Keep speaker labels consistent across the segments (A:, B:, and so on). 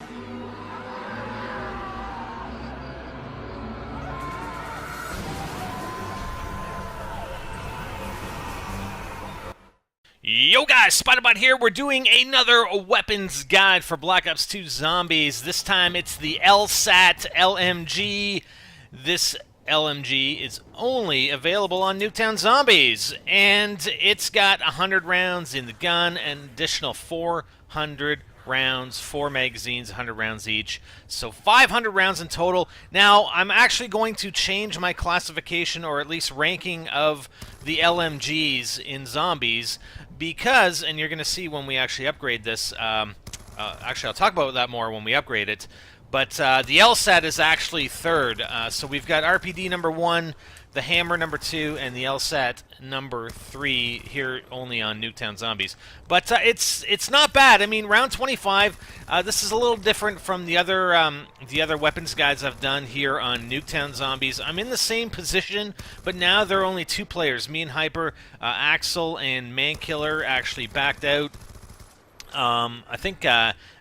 A: Yo guys, Spiderbot here. We're doing another weapons guide for Black Ops 2 Zombies. This time it's the LSAT LMG. This LMG is only available on Nuketown Zombies, and it's got 100 rounds in the gun, an additional 400 rounds, 4 magazines, 100 rounds each, so 500 rounds in total. Now, I'm actually going to change my classification, or at least ranking, of the LMGs in Zombies, because, and you're going to see when we actually upgrade this, actually I'll talk about that more when we upgrade it, but the LSAT is actually third. So we've got RPD number 1, the Hammer number 2, and the LSAT number 3 here only on Nuketown Zombies. But it's not bad. I mean, round 25. This is a little different from the other weapons guides I've done here on Nuketown Zombies. I'm in the same position, but now there are only 2 players. Me and Hyper, Axel and Mankiller actually backed out. I think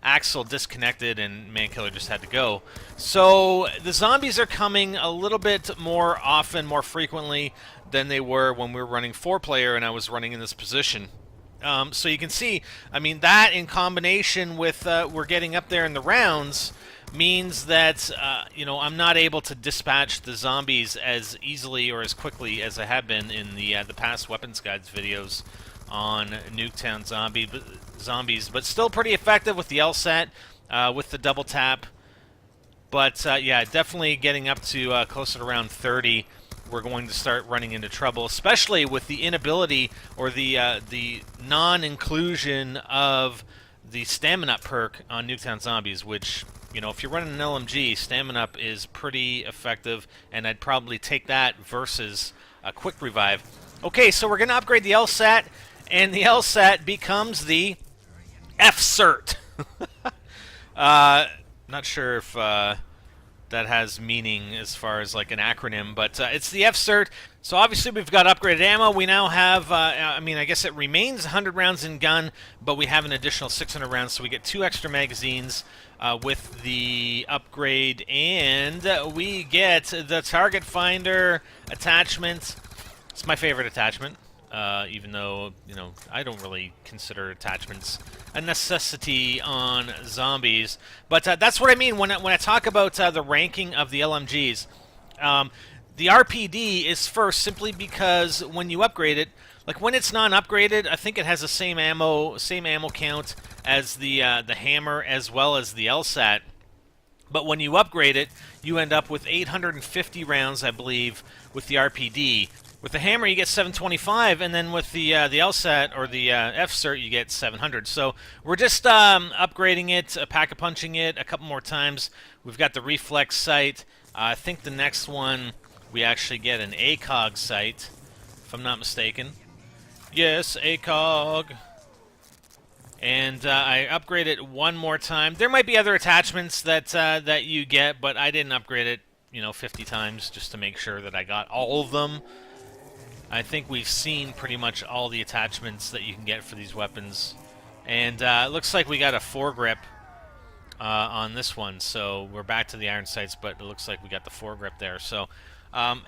A: Axel disconnected and Mankiller just had to go. So the zombies are coming a little bit more often, more frequently than they were when we were running 4-player and I was running in this position. So you can see, I mean, that in combination with we're getting up there in the rounds means that, you know, I'm not able to dispatch the zombies as easily or as quickly as I have been in the past weapons guides videos on Nuketown Zombies, but still pretty effective with the LSAT, with the double tap. But yeah, definitely getting up to closer to around 30, we're going to start running into trouble, especially with the inability or the non-inclusion of the Stamina perk on Nuketown Zombies, which, you know, if you're running an LMG, Stamina is pretty effective, and I'd probably take that versus a quick revive. Okay, so we're going to upgrade the LSAT, and the LSAT becomes the F-Cert. Not sure if that has meaning as far as like an acronym, but it's the F-Cert. So obviously we've got upgraded ammo. We now have, I mean, I guess it remains 100 rounds in gun, but we have an additional 600 rounds, so we get 2 extra magazines with the upgrade, and we get the Target Finder attachment. It's my favorite attachment. Even though, you know, I don't really consider attachments a necessity on zombies. But that's what I mean when I talk about the ranking of the LMGs. The RPD is first simply because when you upgrade it, like when it's non-upgraded, I think it has the same ammo count as the Hammer as well as the LSAT. But when you upgrade it, you end up with 850 rounds, I believe, with the RPD. With the Hammer, you get 725, and then with the LSAT or the F-Cert, you get 700. So we're just upgrading it, pack-a-punching it a couple more times. We've got the reflex sight. I think the next one, we actually get an ACOG sight, if I'm not mistaken. Yes, ACOG. And I upgrade it one more time. There might be other attachments that you get, but I didn't upgrade it, you know, 50 times just to make sure that I got all of them. I think we've seen pretty much all the attachments that you can get for these weapons. And it looks like we got a foregrip on this one, so we're back to the iron sights, but it looks like we got the foregrip there. So,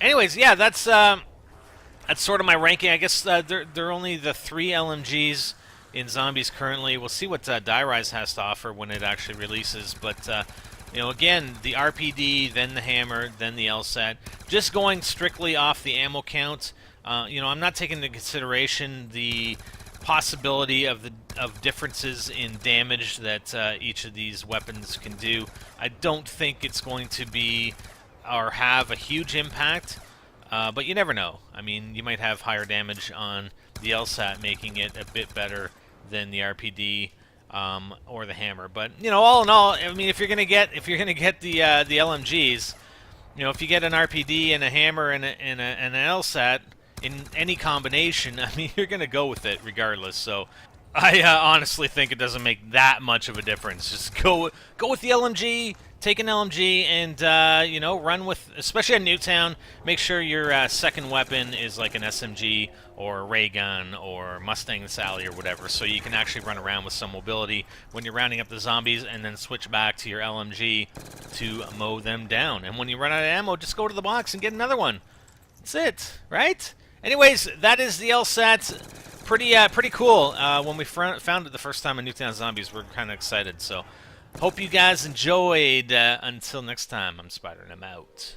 A: anyways, yeah, that's sort of my ranking. I guess there are only the 3 LMGs in Zombies currently. We'll see what Die Rise has to offer when it actually releases, but you know, again, the RPD, then the Hammer, then the LSAT. Just going strictly off the ammo count. You know, I'm not taking into consideration the possibility of differences in damage that each of these weapons can do. I don't think it's going to be or have a huge impact, but you never know. I mean, you might have higher damage on the LSAT, making it a bit better than the RPD or the Hammer. But you know, all in all, I mean, if you're gonna get the LMGs, you know, if you get an RPD and a Hammer and an LSAT in any combination, I mean, you're gonna go with it regardless. So I honestly think it doesn't make that much of a difference. Just go with the LMG. take an LMG and you know, run with, especially at Nuketown. Make sure your second weapon is like an SMG or a ray gun or Mustang Sally or whatever, so you can actually run around with some mobility when you're rounding up the zombies, and then switch back to your LMG to mow them down. And when you run out of ammo, just go to the box and get another one. That's it, right? Anyways, that is the LSAT. Pretty cool. When we found it the first time in Nuketown Zombies, we're kind of excited. So, hope you guys enjoyed. Until next time, I'm Spider and I'm out.